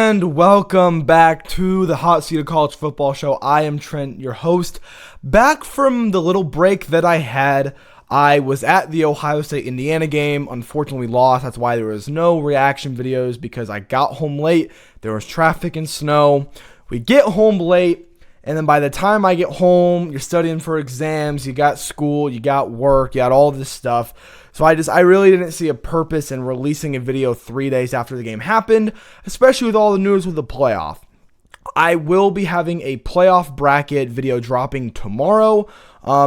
And welcome back to the Hot Seat of College Football Show. I am Trent, your host. Back from the little break that I had, I was at the Ohio State-Indiana game. Unfortunately lost. That's why there was no reaction videos, because I got home late. There was traffic and snow. We get home late, and then by the time I get home, you're studying for exams, you got school, you got work, you got all this stuff. So I really didn't see a purpose in releasing a video 3 days after the game happened, especially with all the news with the playoff. I will be having a playoff bracket video dropping tomorrow.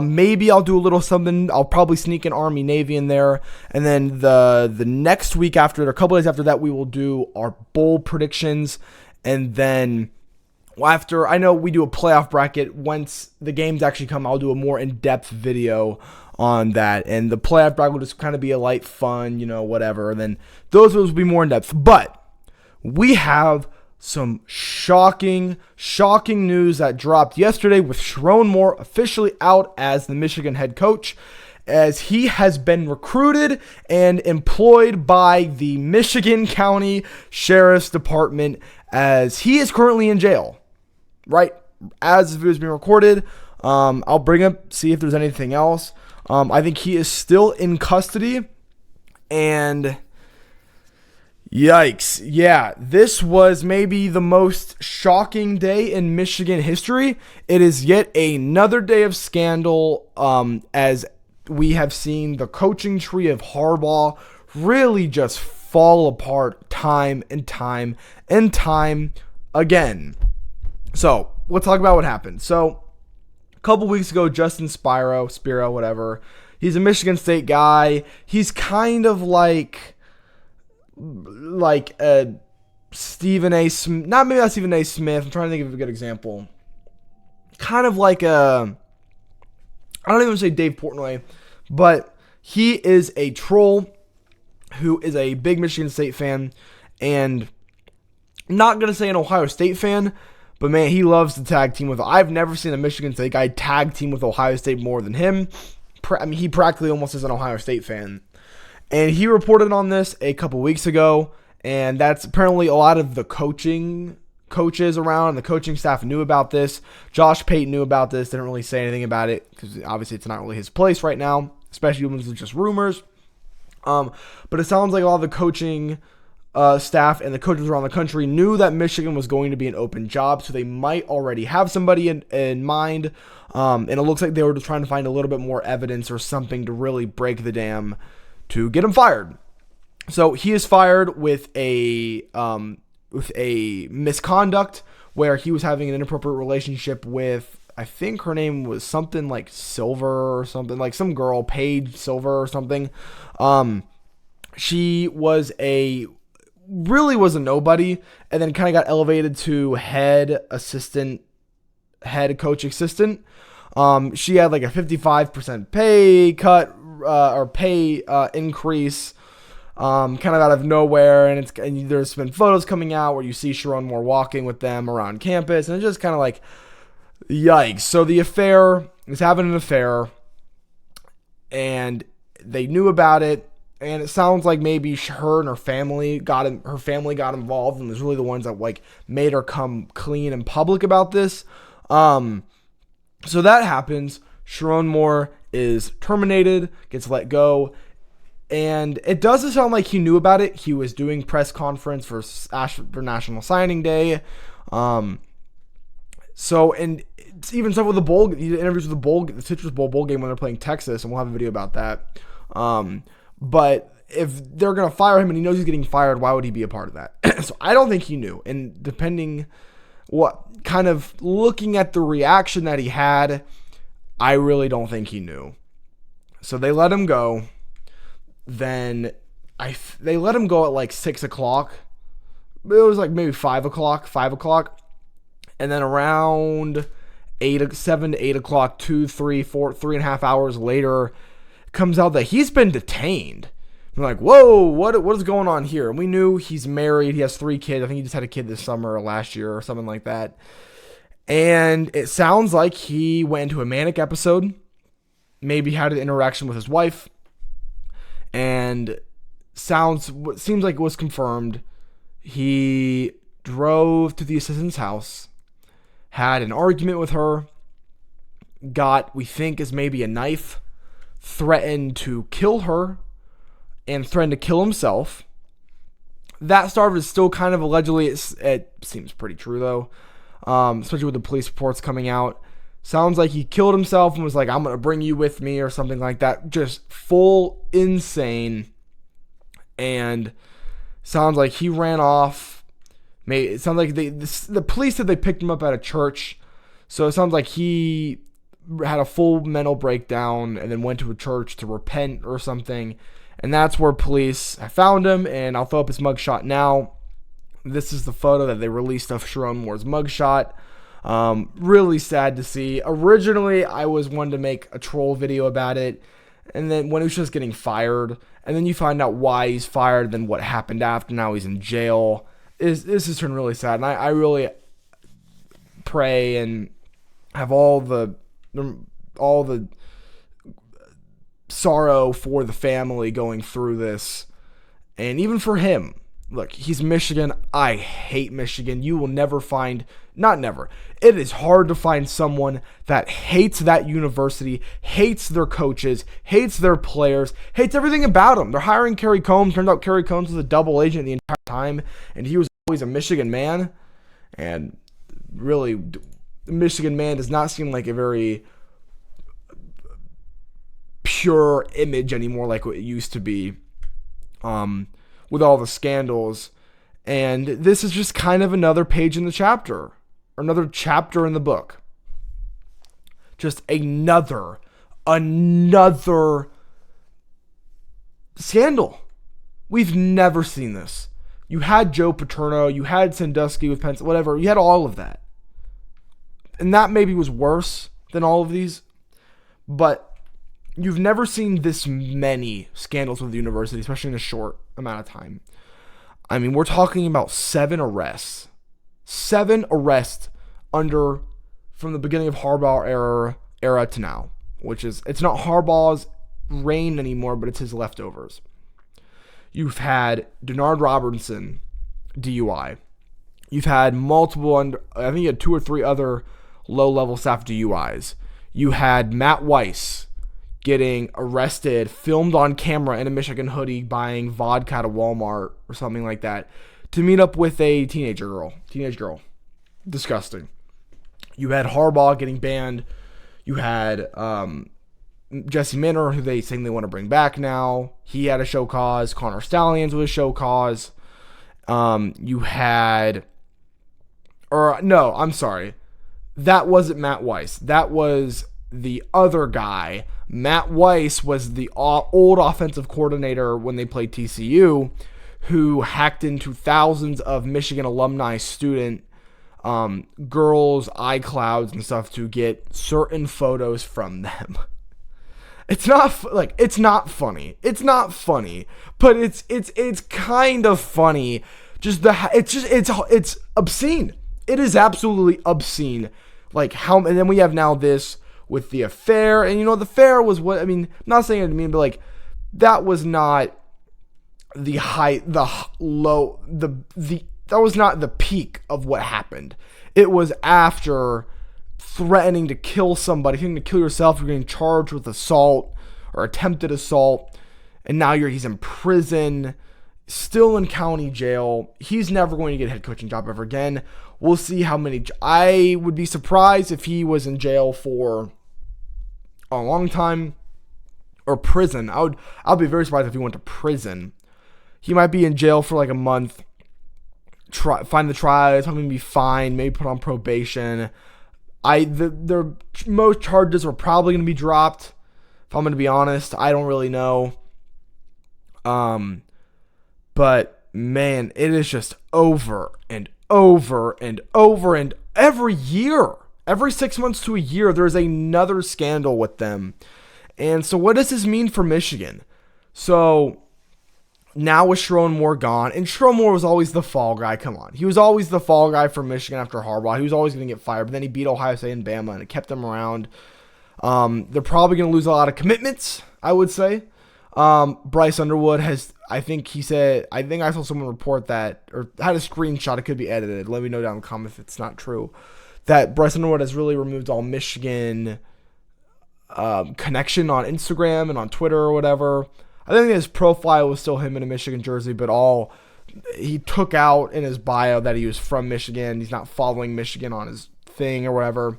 Maybe I'll do a little something. I'll probably sneak an Army Navy in there. And then the next week after, or a couple days after that, we will do our bowl predictions. And then after, I know we do a playoff bracket. Once the games actually come, I'll do a more in-depth video on that. And the playoff bracket will just kind of be a light fun, whatever. And then those will be more in-depth. But we have some shocking news that dropped yesterday with Sherrone Moore officially out as the Michigan head coach, as he has been recruited and employed by the Michigan County Sheriff's Department, as he is currently in jail, right? As this video is being recorded, I'll bring up, see if there's anything else. I think he is still in custody, and yikes. Yeah, this was maybe the most shocking day in Michigan history. It is yet another day of scandal, as we have seen the coaching tree of Harbaugh really just fall apart time and time and time again. So, let's talk about what happened. So, a couple weeks ago, Justin Spiro, whatever, he's a Michigan State guy. He's kind of like a Stephen A. Smith, not maybe not Stephen A. Smith. I'm trying to think of a good example. Kind of like I don't even say Dave Portnoy, but he is a troll who is a big Michigan State fan, and I'm not going to say an Ohio State fan, but man, he loves to tag team with. I've never seen a Michigan State guy tag team with Ohio State more than him. He practically almost is an Ohio State fan. And he reported on this a couple weeks ago, and that's apparently a lot of the coaches around, the coaching staff knew about this. Josh Payton knew about this, didn't really say anything about it, because obviously it's not really his place right now, especially when it's just rumors. But it sounds like all the coaching staff and the coaches around the country knew that Michigan was going to be an open job, so they might already have somebody in mind. And it looks like they were just trying to find a little bit more evidence or something to really break the dam to get him fired. So he is fired with a misconduct where he was having an inappropriate relationship with, I think her name was something like Silver or something, like some girl, Paige Silver or something. She really was a nobody, and then kind of got elevated to head coach assistant. She had like a 55% pay cut, or pay increase, kind of out of nowhere, and there's been photos coming out where you see Sherrone Moore walking with them around campus, and it's just kind of like, yikes. So the affair is having an affair, and they knew about it, and it sounds like maybe her and her family got involved, and was really the ones that like made her come clean in public about this. So that happens. Sherrone Moore is terminated, gets let go, and it doesn't sound like he knew about it. He was doing press conference for National Signing Day. So, and it's even stuff with the bowl, he interviews with the Citrus Bowl game when they're playing Texas, and we'll have a video about that. But if they're going to fire him and he knows he's getting fired, why would he be a part of that? So I don't think he knew. And depending what kind of looking at the reaction that he had, I really don't think he knew. So they let him go. Then they let him go at like 6 o'clock. It was like maybe 5 o'clock. And then around 7 to 8 o'clock, 3.5 hours later, comes out that he's been detained. I'm like, whoa, what is going on here? And we knew he's married. He has 3 kids. I think he just had a kid this summer or last year or something like that. And it sounds like he went into a manic episode, maybe had an interaction with his wife, and seems like it was confirmed. He drove to the assistant's house, had an argument with her, got, we think, is maybe a knife, threatened to kill her, and threatened to kill himself. That stuff is still kind of allegedly, it seems pretty true though, especially with the police reports coming out. Sounds like he killed himself and was like, I'm going to bring you with me or something like that. Just full insane. And sounds like he ran off. It sounds like the police said they picked him up at a church. So it sounds like he had a full mental breakdown and then went to a church to repent or something. And that's where police have found him. And I'll throw up his mugshot now. This is the photo that they released of Sherrone Moore's mugshot. Really sad to see. Originally, I was one to make a troll video about it, and then when he was just getting fired, and then you find out why he's fired, then what happened after. Now he's in jail. This has turned really sad, and I really pray and have all the sorrow for the family going through this, and even for him. Look, he's Michigan. I hate Michigan. You will never find, not never, it is hard to find someone that hates that university, hates their coaches, hates their players, hates everything about them. They're hiring Kerry Combs. Turned out Kerry Combs was a double agent the entire time, and he was always a Michigan man. And really, the Michigan man does not seem like a very pure image anymore like what it used to be. With all the scandals. And this is just kind of another page in the chapter, or another chapter in the book. Just another scandal. We've never seen this. You had Joe Paterno, you had Sandusky with Pence, whatever, you had all of that. And that maybe was worse than all of these, but you've never seen this many scandals with the university, especially in a short amount of time. I mean, we're talking about 7 arrests. 7 arrests from the beginning of Harbaugh era to now, which is, it's not Harbaugh's reign anymore, but it's his leftovers. You've had Denard Robinson, DUI. You've had multiple, I think you had 2 or 3 other low-level staff DUIs. You had Matt Weiss getting arrested, filmed on camera in a Michigan hoodie, buying vodka at a Walmart or something like that, to meet up with a teenage girl. Disgusting. You had Harbaugh getting banned. You had Jesse Minter, who they saying they want to bring back now. He had a show cause. Connor Stallions with a show cause. You had, I'm sorry. That wasn't Matt Weiss. That was the other guy. Matt Weiss was the old offensive coordinator when they played TCU, who hacked into thousands of Michigan alumni student girls' iClouds and stuff to get certain photos from them. It's not funny. It's not funny, but it's kind of funny. It's obscene. It is absolutely obscene. Like how, and then we have now this with the affair, and the affair was what, I mean, I'm not saying it to mean, but like, that was not the that was not the peak of what happened. It was after threatening to kill somebody, threatening to kill yourself. You're getting charged with assault or attempted assault, and now he's in prison, still in county jail. He's never going to get a head coaching job ever again. We'll see how many. I would be surprised if he was in jail for a long time, or prison. I'd be very surprised if he went to prison. He might be in jail for like a month. Find the trial, something be fine, maybe put on probation. Their most charges are probably going to be dropped. If I'm going to be honest, I don't really know. But man, it is just over and over and over, and every year, every 6 months to a year, there's another scandal with them. And so what does this mean for Michigan? So now with Sherrone Moore gone, and Sherrone Moore was always the fall guy. Come on. He was always the fall guy for Michigan after Harbaugh. He was always going to get fired, but then he beat Ohio State and Bama, and it kept them around. They're probably going to lose a lot of commitments, I would say. Bryce Underwood I think he said, I think I saw someone report that, or had a screenshot, it could be edited. Let me know down in the comments if it's not true, that Bryce Underwood has really removed all Michigan connection on Instagram and on Twitter or whatever. I think his profile was still him in a Michigan jersey, but all he took out in his bio that he was from Michigan. He's not following Michigan on his thing or whatever.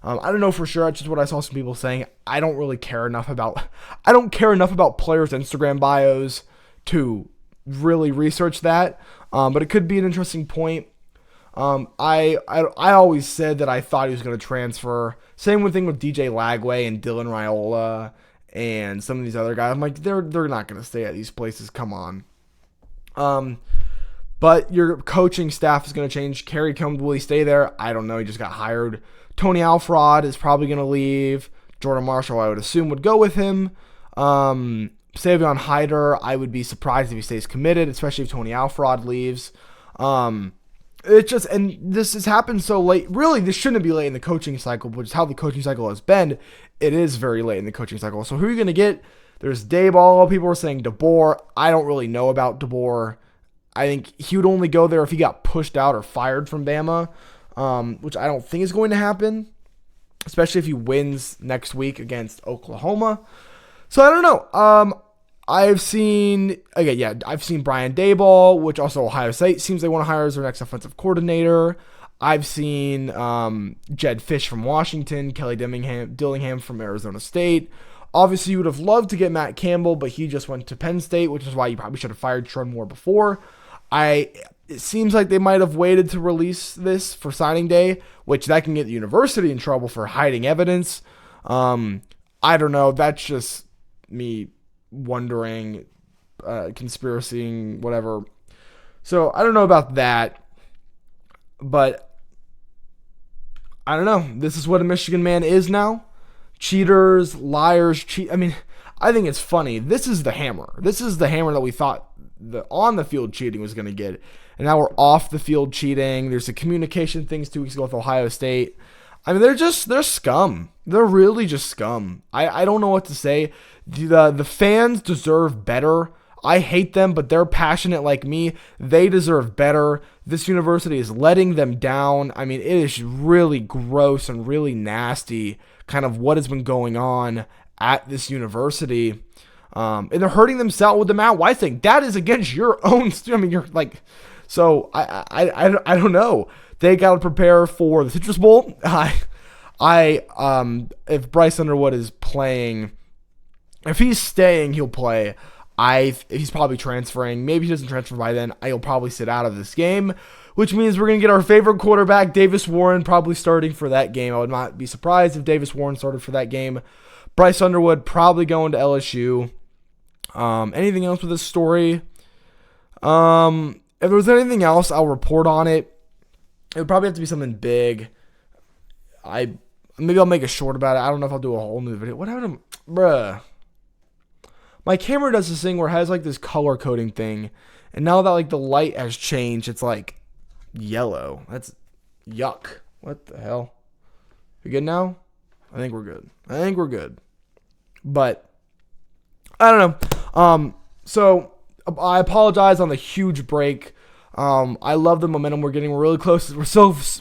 I don't know for sure. That's just what I saw some people saying. I don't care enough about players' Instagram bios to really research that. But it could be an interesting point. I always said that I thought he was going to transfer. Same thing with DJ Lagway and Dylan Raiola and some of these other guys. I'm like, they're not going to stay at these places. Come on. But your coaching staff is going to change. Kerry Combs, will he stay there? I don't know. He just got hired. Tony Alfrod is probably going to leave. Jordan Marshall, I would assume, would go with him. Savion Hyder, I would be surprised if he stays committed, especially if Tony Alfrod leaves. It's just, and this has happened so late. Really, this shouldn't be late in the coaching cycle, which is how the coaching cycle has been. It is very late in the coaching cycle. So who are you going to get? There's Dayball. People were saying DeBoer. I don't really know about DeBoer. I think he would only go there if he got pushed out or fired from Bama, which I don't think is going to happen, especially if he wins next week against Oklahoma. So I don't know. I've seen Brian Dayball, which also Ohio State seems they want to hire as their next offensive coordinator. I've seen Jed Fish from Washington, Kelly Dillingham from Arizona State. Obviously, you would have loved to get Matt Campbell, but he just went to Penn State, which is why you probably should have fired Sherrone Moore before. It seems like they might have waited to release this for signing day, which that can get the university in trouble for hiding evidence. I don't know. That's just me wondering, conspiracy, whatever. So I don't know about that, but I don't know. This is what a Michigan man is now. Cheaters, liars, I think it's funny. This is the hammer. This is the hammer that we thought the on the field cheating was going to get. And now we're off the field cheating. There's the communication things 2 weeks ago with Ohio State. They're scum. They're really just scum. I don't know what to say. The fans deserve better. I hate them, but they're passionate like me. They deserve better. This university is letting them down. It is really gross and really nasty kind of what has been going on at this university. And they're hurting themselves with the Matt White thing. That is against your own you're like, so I don't know. They got to prepare for the Citrus Bowl. If Bryce Underwood is playing, if he's staying, he'll play. He's probably transferring. Maybe he doesn't transfer by then. He'll probably sit out of this game, which means we're going to get our favorite quarterback, Davis Warren, probably starting for that game. I would not be surprised if Davis Warren started for that game. Bryce Underwood probably going to LSU. Anything else with this story? If there's anything else, I'll report on it. It would probably have to be something big. Maybe I'll make a short about it. I don't know if I'll do a whole new video. What happened to... Bruh. My camera does this thing where it has like this color coding thing. And now that like the light has changed, it's like yellow. That's yuck. What the hell? We good now? I think we're good. But I don't know. So I apologize on the huge break. I love the momentum we're getting. We're really close.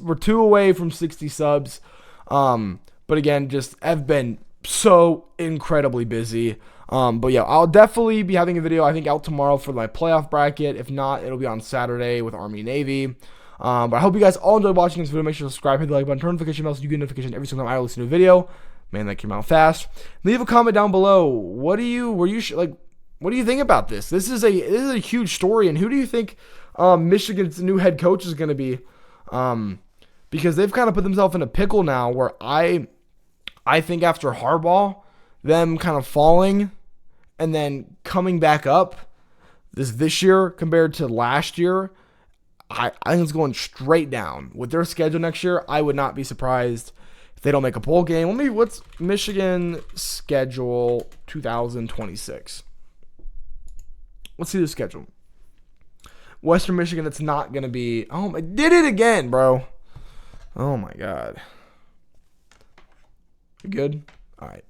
We're 2 away from 60 subs. But again, I've been so incredibly busy. But yeah, I'll definitely be having a video, I think, out tomorrow for my playoff bracket. If not, it'll be on Saturday with Army Navy. But I hope you guguys all enjoyed watching this video. Make sure to subscribe, hit the like button, turn notification bell so you get notification every single time I release a new video. Man, that came out fast. Leave a comment down below. What do you think about this? This is a huge story, and who do you think Michigan's new head coach is going to be? Because they've kind of put themselves in a pickle now where I think after Harbaugh, them kind of falling and then coming back up this year compared to last year, I think it's going straight down. With their schedule next year, I would not be surprised if they don't make a bowl game. What's Michigan schedule 2026? Let's see the schedule. Western Michigan, it's not going to be... Oh, I did it again, bro. Oh, my God. You good? All right.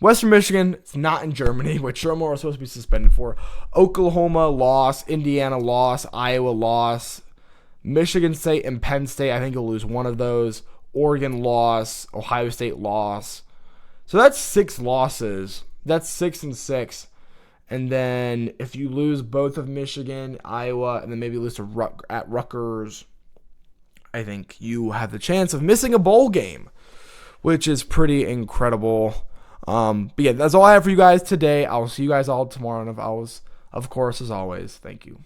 Western Michigan, it's not in Germany, which Sherrone Moore was supposed to be suspended for. Oklahoma loss, Indiana loss, Iowa loss, Michigan State and Penn State, I think you'll lose one of those. Oregon loss, Ohio State loss. So that's 6 losses. That's 6-6. And then if you lose both of Michigan, Iowa, and then maybe lose to at Rutgers, I think you have the chance of missing a bowl game, which is pretty incredible. But yeah, that's all I have for you guys today. I'll see you guys all tomorrow. And of course, as always, thank you.